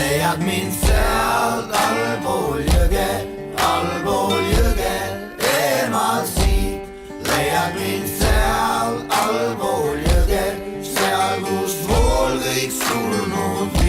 leiad mind sealt allpool jõge, eemal siit. leiad mind seal allpool jõge, seal kus vool kõik surnud